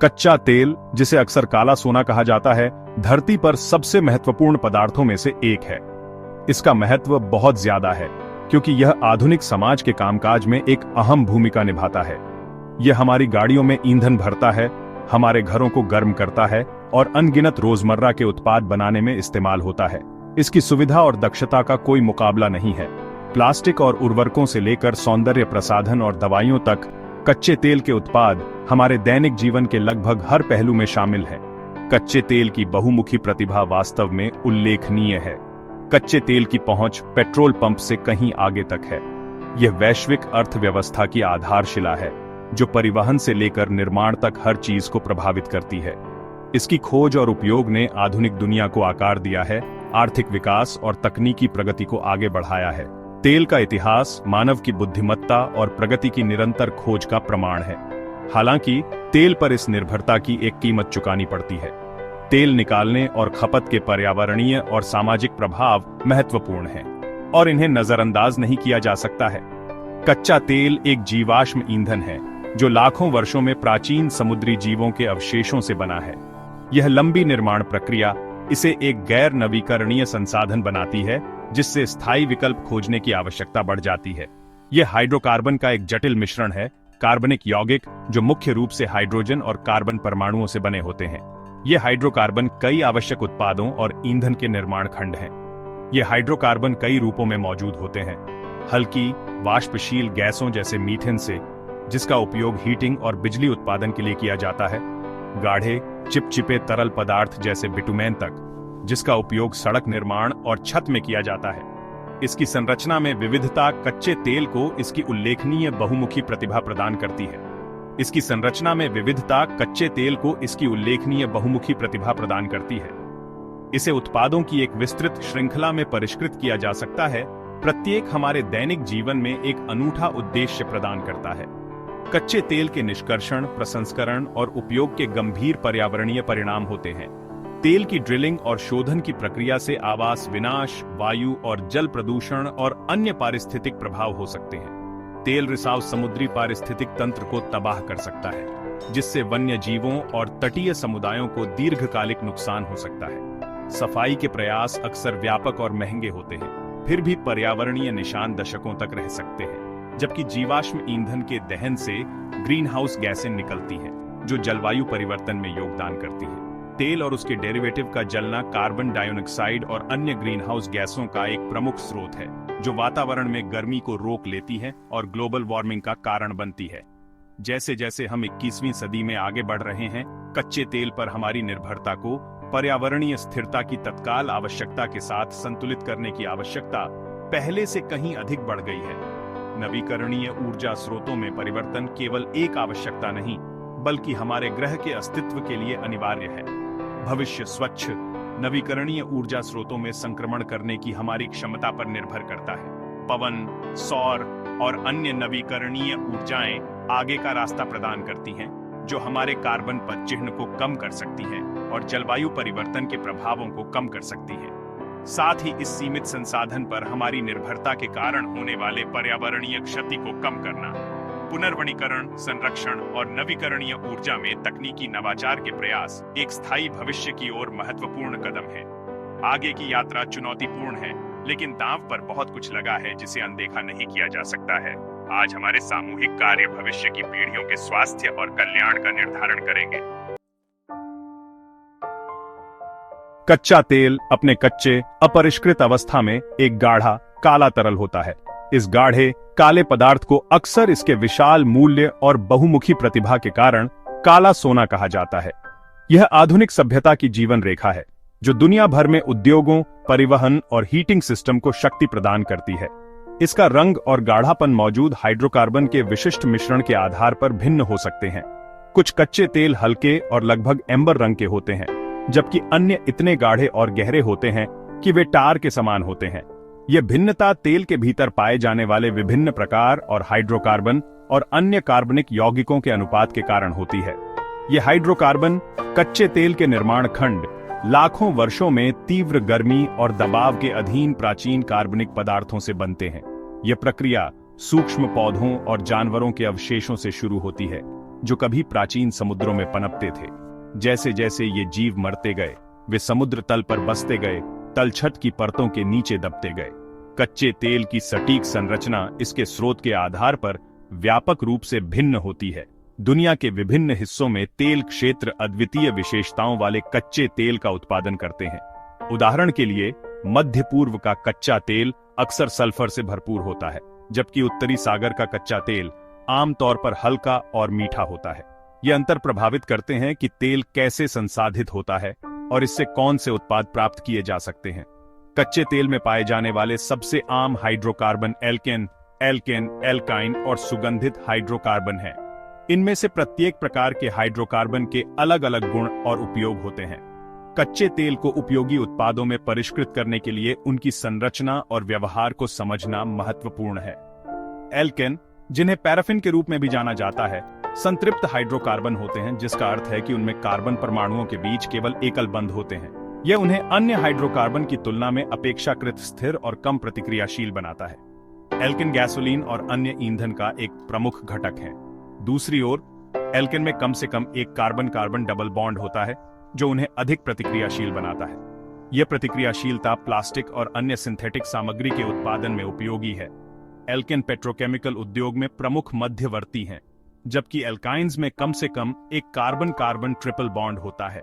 कच्चा तेल, जिसे अक्सर काला सोना कहा जाता है, धरती पर सबसे महत्वपूर्ण पदार्थों में से एक है। इसका महत्व बहुत ज्यादा है क्योंकि यह आधुनिक समाज के कामकाज में एक अहम भूमिका निभाता है। यह हमारी गाड़ियों में ईंधन भरता है, हमारे घरों को गर्म करता है और अनगिनत रोजमर्रा के उत्पाद बनाने में इस्तेमाल होता है। इसकी सुविधा और दक्षता का कोई मुकाबला नहीं है। प्लास्टिक और उर्वरकों से लेकर सौंदर्य प्रसाधन और दवाइयों तक कच्चे तेल के उत्पाद हमारे दैनिक जीवन के लगभग हर पहलू में शामिल हैं। कच्चे तेल की बहुमुखी प्रतिभा वास्तव में उल्लेखनीय है। कच्चे तेल की पहुंच पेट्रोल पंप से कहीं आगे तक है। यह वैश्विक अर्थव्यवस्था की आधारशिला है, जो परिवहन से लेकर निर्माण तक हर चीज को प्रभावित करती है। इसकी खोज और उपयोग ने आधुनिक दुनिया को आकार दिया है, आर्थिक विकास और तकनीकी प्रगति को आगे बढ़ाया है। तेल का इतिहास मानव की बुद्धिमत्ता और प्रगति की निरंतर खोज का प्रमाण है। हालांकि तेल पर इस निर्भरता की एक कीमत चुकानी पड़ती है। तेल निकालने और खपत के पर्यावरणीय और सामाजिक प्रभाव महत्वपूर्ण हैं और इन्हें नजरअंदाज नहीं किया जा सकता है। कच्चा तेल एक जीवाश्म ईंधन है जो लाखों वर्षों में प्राचीन समुद्री जीवों के अवशेषों से बना है। यह लंबी निर्माण प्रक्रिया इसे एक गैर नवीकरणीय संसाधन बनाती है, जिससे स्थायी विकल्प खोजने की आवश्यकता बढ़ जाती है। यह हाइड्रोकार्बन का एक जटिल मिश्रण है, कार्बनिक यौगिक जो मुख्य रूप से हाइड्रोजन और कार्बन परमाणुओं से बने होते हैं। ये हाइड्रोकार्बन कई आवश्यक उत्पादों और ईंधन के निर्माण खंड हैं। ये हाइड्रोकार्बन कई रूपों में मौजूद होते हैं। हल्की वाष्पशील गैसों जैसे मीथेन से, जिसका उपयोग हीटिंग और बिजली उत्पादन के लिए किया जाता है, गाढ़े चिपचिपे तरल पदार्थ जैसे बिटुमेन तक, जिसका उपयोग सड़क निर्माण और छत में किया जाता है। इसकी संरचना में विविधता कच्चे तेल को इसकी उल्लेखनीय बहुमुखी प्रतिभा प्रदान करती है। इसकी संरचना में विविधता कच्चे तेल को इसकी उल्लेखनीय बहुमुखी प्रतिभा प्रदान करती है। इसे उत्पादों की एक विस्तृत श्रृंखला में परिष्कृत किया जा सकता है। प्रत्येक हमारे दैनिक जीवन में एक अनूठा उद्देश्य प्रदान करता है। कच्चे तेल के निष्कर्षण, प्रसंस्करण और उपयोग के गंभीर पर्यावरणीय परिणाम होते हैं। तेल की ड्रिलिंग और शोधन की प्रक्रिया से आवास विनाश, वायु और जल प्रदूषण और अन्य पारिस्थितिक प्रभाव हो सकते हैं। तेल रिसाव समुद्री पारिस्थितिक तंत्र को तबाह कर सकता है, जिससे वन्य जीवों और तटीय समुदायों को दीर्घकालिक नुकसान हो सकता है। सफाई के प्रयास अक्सर व्यापक और महंगे होते हैं, फिर भी पर्यावरणीय निशान दशकों तक रह सकते हैं। जबकि जीवाश्म ईंधन के दहन से ग्रीन हाउस गैसें निकलती हैं, जो जलवायु परिवर्तन में योगदान करती हैं। तेल और उसके डेरिवेटिव का जलना कार्बन डाइऑक्साइड और अन्य ग्रीन हाउस गैसों का एक प्रमुख स्रोत है, जो वातावरण में गर्मी को रोक लेती है और ग्लोबल वार्मिंग का कारण बनती है। जैसे जैसे हम 21वीं सदी में आगे बढ़ रहे हैं, कच्चे तेल पर हमारी निर्भरता को पर्यावरणीय स्थिरता की तत्काल आवश्यकता के साथ संतुलित करने की आवश्यकता पहले से कहीं अधिक बढ़ गई है। नवीकरणीय ऊर्जा स्रोतों में परिवर्तन केवल एक आवश्यकता नहीं, बल्कि हमारे ग्रह के अस्तित्व के लिए अनिवार्य है। भविष्य स्वच्छ नवीकरणीय ऊर्जा स्रोतों में संक्रमण करने की हमारी क्षमता पर निर्भर करता है। पवन, सौर और अन्य नवीकरणीय ऊर्जाएं आगे का रास्ता प्रदान करती हैं, जो हमारे कार्बन पदचिह्न को कम कर सकती हैं और जलवायु परिवर्तन के प्रभावों को कम कर सकती हैं। साथ ही इस सीमित संसाधन पर हमारी निर्भरता के कारण होने वाले पर्यावरणीय क्षति को कम करना, पुनर्वनीकरण, संरक्षण और नवीकरणीय ऊर्जा में तकनीकी नवाचार के प्रयास एक स्थायी भविष्य की ओर महत्वपूर्ण कदम है। आगे की यात्रा चुनौतीपूर्ण है, लेकिन दांव पर बहुत कुछ लगा है जिसे अनदेखा नहीं किया जा सकता है। आज हमारे सामूहिक कार्य भविष्य की पीढ़ियों के स्वास्थ्य और कल्याण का निर्धारण करेंगे। कच्चा तेल अपने कच्चे अपरिष्कृत अवस्था में एक गाढ़ा काला तरल होता है। इस गाढ़े काले पदार्थ को अक्सर इसके विशाल मूल्य और बहुमुखी प्रतिभा के कारण काला सोना कहा जाता है। यह आधुनिक सभ्यता की जीवन रेखा है, जो दुनिया भर में उद्योगों, परिवहन और हीटिंग सिस्टम को शक्ति प्रदान करती है। इसका रंग और गाढ़ापन मौजूद हाइड्रोकार्बन के विशिष्ट मिश्रण के आधार पर भिन्न हो सकते हैं। कुछ कच्चे तेल हल्के और लगभग एम्बर रंग के होते हैं, जबकि अन्य इतने गाढ़े और गहरे होते हैं कि वे टार के समान होते हैं। यह भिन्नता तेल के भीतर पाए जाने वाले विभिन्न प्रकार और हाइड्रोकार्बन और अन्य कार्बनिक यौगिकों के अनुपात के कारण होती है। ये हाइड्रोकार्बन कच्चे तेल के निर्माण खंड लाखों वर्षों में तीव्र गर्मी और दबाव के अधीन प्राचीन कार्बनिक पदार्थों से बनते हैं। यह प्रक्रिया सूक्ष्म पौधों और जानवरों के अवशेषों से शुरू होती है, जो कभी प्राचीन समुद्रों में पनपते थे। जैसे जैसे ये जीव मरते गए, वे समुद्र तल पर बसते गए, तलछट की परतों के नीचे दबते गए। कच्चे तेल की सटीक संरचना इसके स्रोत के आधार पर व्यापक रूप से भिन्न होती है। दुनिया के विभिन्न हिस्सों में तेल क्षेत्र अद्वितीय विशेषताओं वाले कच्चे तेल का उत्पादन करते हैं। उदाहरण के लिए मध्य पूर्व का कच्चा तेल अक्सर सल्फर से भरपूर होता है, जबकि उत्तरी सागर का कच्चा तेल आमतौर पर हल्का और मीठा होता है। ये अंतर प्रभावित करते हैं कि तेल कैसे संसाधित होता है और इससे कौन से उत्पाद प्राप्त किए जा सकते हैं। कच्चे तेल में पाए जाने वाले सबसे आम हाइड्रोकार्बन एल्केन, एल्काइन और सुगंधित हाइड्रोकार्बन हैं। इनमें से प्रत्येक प्रकार के हाइड्रोकार्बन के अलग अलग गुण और उपयोग होते हैं। कच्चे तेल को उपयोगी उत्पादों में परिष्कृत करने के लिए उनकी संरचना और व्यवहार को समझना महत्वपूर्ण है। एल्केन, जिन्हें पैराफिन के रूप में भी जाना जाता है, संतृप्त हाइड्रोकार्बन होते हैं, जिसका अर्थ है कि उनमें कार्बन परमाणुओं के बीच केवल एकल बंध होते हैं। यह उन्हें अन्य हाइड्रोकार्बन की तुलना में अपेक्षाकृत स्थिर और कम प्रतिक्रियाशील बनाता है। एल्केन गैसोलीन और अन्य ईंधन का एक प्रमुख घटक है। दूसरी ओर, एल्केन में कम से कम एक कार्बन-कार्बन डबल बॉन्ड होता है, जो उन्हें अधिक प्रतिक्रियाशील बनाता है। यह प्रतिक्रियाशीलता प्लास्टिक और अन्य सिंथेटिक सामग्री के उत्पादन में उपयोगी है। एल्केन पेट्रोकेमिकल उद्योग में प्रमुख मध्यवर्ती हैं, जबकि एल्काइंस में कम से कम एक कार्बन-कार्बन ट्रिपल बॉन्ड होता है।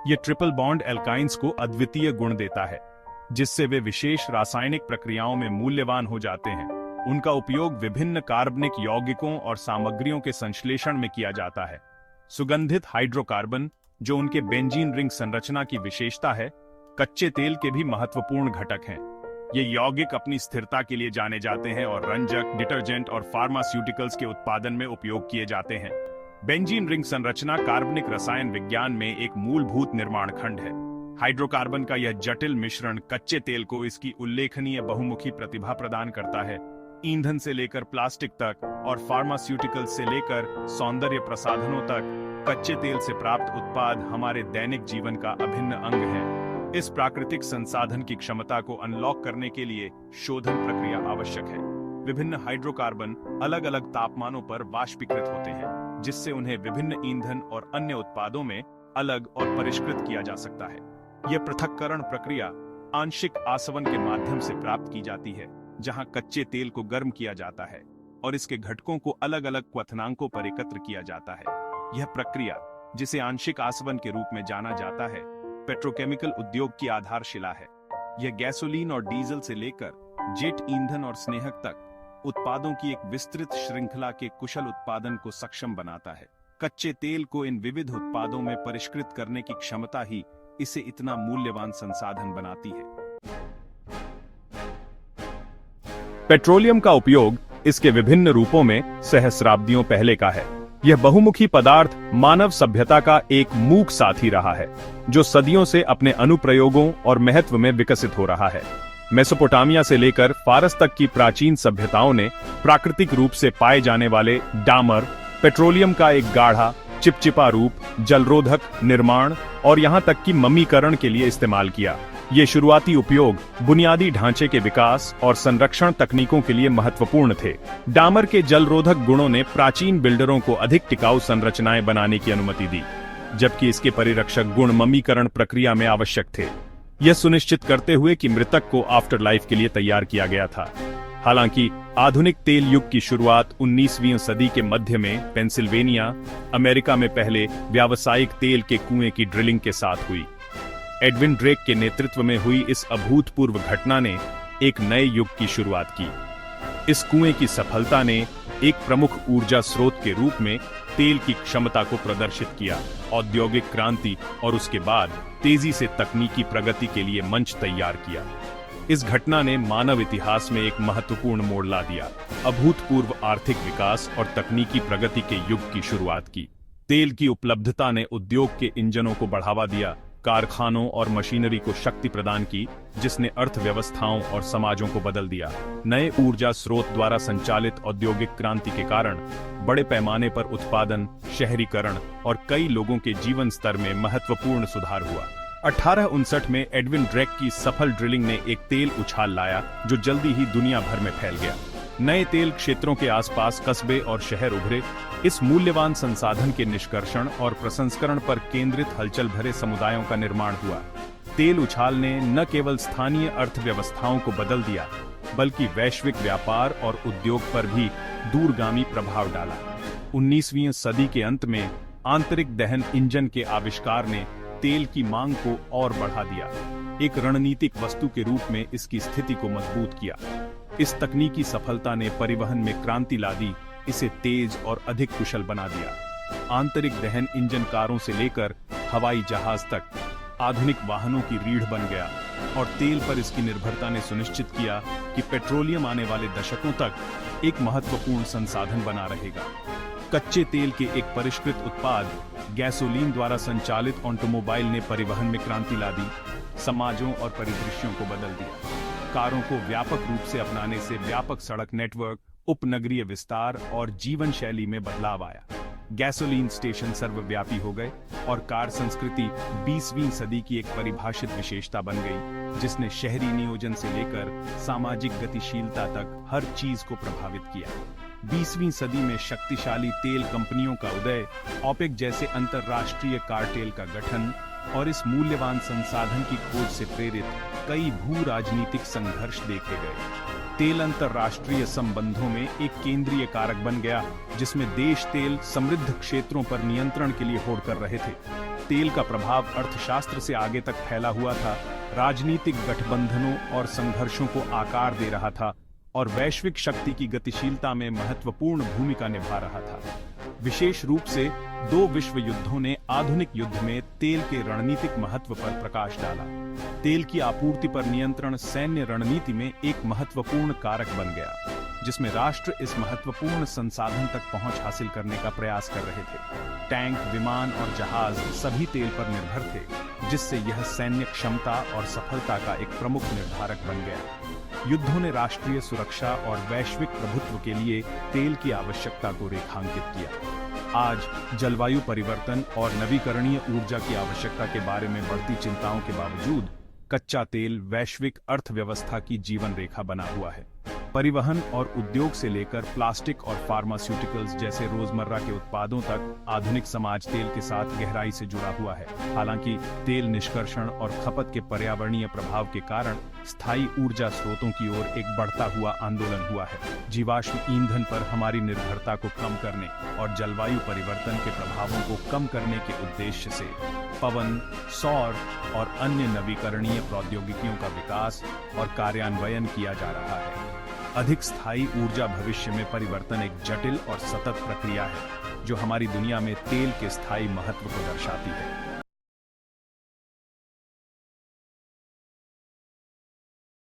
यह ट्रिपल बॉन्ड एल्काइंस को अद्वितीय गुण देता है, जिससे वे विशेष रासायनिक प्रक्रियाओं में मूल्यवान हो जाते हैं। उनका उपयोग विभिन्न कार्बनिक यौगिकों और सामग्रियों के संश्लेषण में किया जाता है। सुगंधित हाइड्रोकार्बन, जो उनके बेंजीन रिंग संरचना की विशेषता है, कच्चे तेल के भी महत्वपूर्ण घटक हैं। ये यौगिक अपनी स्थिरता के लिए जाने जाते हैं और रंजक, डिटर्जेंट और फार्मास्यूटिकल्स के उत्पादन में उपयोग किए जाते हैं। बेंजीन रिंग संरचना कार्बनिक रसायन विज्ञान में एक मूलभूत निर्माण खंड है। हाइड्रोकार्बन का यह जटिल मिश्रण कच्चे तेल को इसकी उल्लेखनीय बहुमुखी प्रतिभा प्रदान करता है। ईंधन से लेकर प्लास्टिक तक और फार्मास्यूटिकल्स से लेकर सौंदर्य प्रसाधनों तक, कच्चे तेल से प्राप्त उत्पाद हमारे दैनिक जीवन का अभिन्न अंग है। इस प्राकृतिक संसाधन की क्षमता को अनलॉक करने के लिए शोधन प्रक्रिया आवश्यक है। विभिन्न हाइड्रोकार्बन अलग अलग तापमानों पर वाष्पीकृत होते हैं, जिससे उन्हें विभिन्न ईंधन और अन्य उत्पादों में अलग और परिष्कृत किया जा सकता है। यह पृथक्करण प्रक्रिया आंशिक आसवन के माध्यम से प्राप्त की जाती है, जहां कच्चे तेल को गर्म किया जाता है और इसके घटकों को अलग अलग क्वथनांकों पर एकत्र किया जाता है। यह प्रक्रिया, जिसे आंशिक आसवन के रूप में जाना जाता है, पेट्रोकेमिकल उद्योग की आधारशिला है। यह गैसोलीन और डीजल से लेकर जेट ईंधन और स्नेहक तक उत्पादों की एक विस्तृत श्रृंखला के कुशल उत्पादन को सक्षम बनाता है। कच्चे तेल को इन विविध उत्पादों में परिष्कृत करने की क्षमता ही इसे इतना मूल्यवान संसाधन बनाती है। पेट्रोलियम का उपयोग इसके विभिन्न रूपों में सहस्राब्दियों पहले का है। यह बहुमुखी पदार्थ मानव सभ्यता का एक मूक साथी रहा है, जो सदियों से अपने अनुप्रयोगों और महत्व में विकसित हो रहा है। मेसोपोटामिया से लेकर फारस तक की प्राचीन सभ्यताओं ने प्राकृतिक रूप से पाए जाने वाले डामर, पेट्रोलियम का एक गाढ़ा, चिपचिपा रूप, जलरोधक निर्माण और यहां तक कि मम्मीकरण के लिए इस्तेमाल किया। ये शुरुआती उपयोग बुनियादी ढांचे के विकास और संरक्षण तकनीकों के लिए महत्वपूर्ण थे। डामर के जलरोधक गुणों ने प्राचीन बिल्डरों को अधिक टिकाऊ संरचनाएं बनाने की अनुमति दी, जबकि इसके परिरक्षक गुण मम्मीकरण प्रक्रिया में आवश्यक थे, यह सुनिश्चित करते हुए कि मृतक को आफ्टर लाइफ के लिए तैयार किया गया था। हालांकि आधुनिक तेल युग की शुरुआत 19वीं सदी के मध्य में पेंसिल्वेनिया, अमेरिका में पहले व्यावसायिक तेल के कुएं की ड्रिलिंग के साथ हुई। एडविन ड्रेक के नेतृत्व में हुई इस अभूतपूर्व घटना ने एक नए युग की शुरुआत की। इस कुएं की सफलता ने एक प्रमुख ऊर्जा स्रोत के रूप में तेल की क्षमता को प्रदर्शित किया। औद्योगिक क्रांति और उसके बाद तेजी से तकनीकी प्रगति के लिए मंच तैयार किया। इस घटना ने मानव इतिहास में एक महत्वपूर्ण मोड़ ला दिया। अभूतपूर्व आर्थिक विकास और तकनीकी प्रगति के युग की शुरुआत की। तेल की उपलब्धता ने उद्योग के इंजनों को बढ़ावा दिया, कारखानों और मशीनरी को शक्ति प्रदान की, जिसने अर्थव्यवस्थाओं और समाजों को बदल दिया। नए ऊर्जा स्रोत द्वारा संचालित औद्योगिक क्रांति के कारण बड़े पैमाने पर उत्पादन, शहरीकरण और कई लोगों के जीवन स्तर में महत्वपूर्ण सुधार हुआ। 1859 में एडविन ड्रेक की सफल ड्रिलिंग ने एक तेल उछाल लाया, जो जल्दी ही दुनिया भर में फैल गया। नए तेल क्षेत्रों के आसपास कस्बे और शहर उभरे। इस मूल्यवान संसाधन के निष्कर्षण और प्रसंस्करण पर केंद्रित हलचल भरे समुदायों का निर्माण हुआ। तेल उछाल ने न केवल स्थानीय अर्थव्यवस्थाओं को बदल दिया, बल्कि वैश्विक व्यापार और उद्योग पर भी दूरगामी प्रभाव डाला। 19वीं सदी के अंत में आंतरिक दहन इंजन के आविष्कार ने तेल की मांग को और बढ़ा दिया। एक रणनीतिक वस्तु के रूप में इसकी स्थिति को मजबूत किया। इस तकनीकी सफलता ने परिवहन में क्रांति ला दी, इसे तेज और अधिक कुशल बना दिया। आंतरिक दहन इंजन कारों से लेकर हवाई जहाज तक आधुनिक वाहनों की रीढ़ बन गया और तेल पर इसकी निर्भरता ने सुनिश्चित किया कि पेट्रोलियम आने वाले दशकों तक एक महत्वपूर्ण संसाधन बना रहेगा। कच्चे तेल के एक परिष्कृत उत्पाद गैसोलीन द्वारा संचालित ऑटोमोबाइल ने परिवहन में क्रांति ला दी, समाजों और परिदृश्यों को बदल दिया। कारों को व्यापक रूप से अपनाने से व्यापक सड़क नेटवर्क, उपनगरीय विस्तार और जीवन शैली में बदलाव आया। गैसोलीन स्टेशन सर्वव्यापी हो गए और कार संस्कृति 20वीं सदी की एक परिभाषित विशेषता बन गई, जिसने शहरी नियोजन से लेकर सामाजिक गतिशीलता तक हर चीज को प्रभावित किया। 20वीं सदी में शक्तिशाली तेल कंपनियों का उदय, ओपेक जैसे अंतरराष्ट्रीय कार्टेल का गठन और इस मूल्यवान संसाधन की खोज से प्रेरित कई भू राजनीतिक संघर्ष देखे गए। तेल अंतरराष्ट्रीय संबंधों में एक केंद्रीय कारक बन गया, जिसमें देश तेल समृद्ध क्षेत्रों पर नियंत्रण के लिए होड़ कर रहे थे। तेल का प्रभाव अर्थशास्त्र से आगे तक फैला हुआ था, राजनीतिक गठबंधनों और संघर्षों को आकार दे रहा था और वैश्विक शक्ति की गतिशीलता में महत्वपूर्ण भूमिका निभा रहा था। विशेष रूप से 2 विश्व युद्धों ने आधुनिक युद्ध में तेल के रणनीतिक महत्व पर प्रकाश डाला। तेल की आपूर्ति पर नियंत्रण सैन्य रणनीति में एक महत्वपूर्ण कारक बन गया, जिसमें राष्ट्र इस महत्वपूर्ण संसाधन तक पहुंच हासिल करने का प्रयास कर रहे थे। टैंक, विमान और जहाज सभी तेल पर निर्भर थे, जिससे यह सैन्य क्षमता और सफलता का एक प्रमुख निर्धारक बन गया। युद्धों ने राष्ट्रीय सुरक्षा और वैश्विक प्रभुत्व के लिए तेल की आवश्यकता को रेखांकित किया। आज जलवायु परिवर्तन और नवीकरणीय ऊर्जा की आवश्यकता के बारे में बढ़ती चिंताओं के बावजूद कच्चा तेल वैश्विक अर्थव्यवस्था की जीवन रेखा बना हुआ है। परिवहन और उद्योग से लेकर प्लास्टिक और फार्मास्यूटिकल्स जैसे रोजमर्रा के उत्पादों तक आधुनिक समाज तेल के साथ गहराई से जुड़ा हुआ है। हालांकि तेल निष्कर्षण और खपत के पर्यावरणीय प्रभाव के कारण स्थायी ऊर्जा स्रोतों की ओर एक बढ़ता हुआ आंदोलन हुआ है। जीवाश्म ईंधन पर हमारी निर्भरता को कम करने और जलवायु परिवर्तन के प्रभावों को कम करने के उद्देश्य से पवन, सौर और अन्य नवीकरणीय प्रौद्योगिकियों का विकास और कार्यान्वयन किया जा रहा है। अधिक स्थायी ऊर्जा भविष्य में परिवर्तन एक जटिल और सतत प्रक्रिया है, जो हमारी दुनिया में तेल के स्थायी महत्व को दर्शाती है।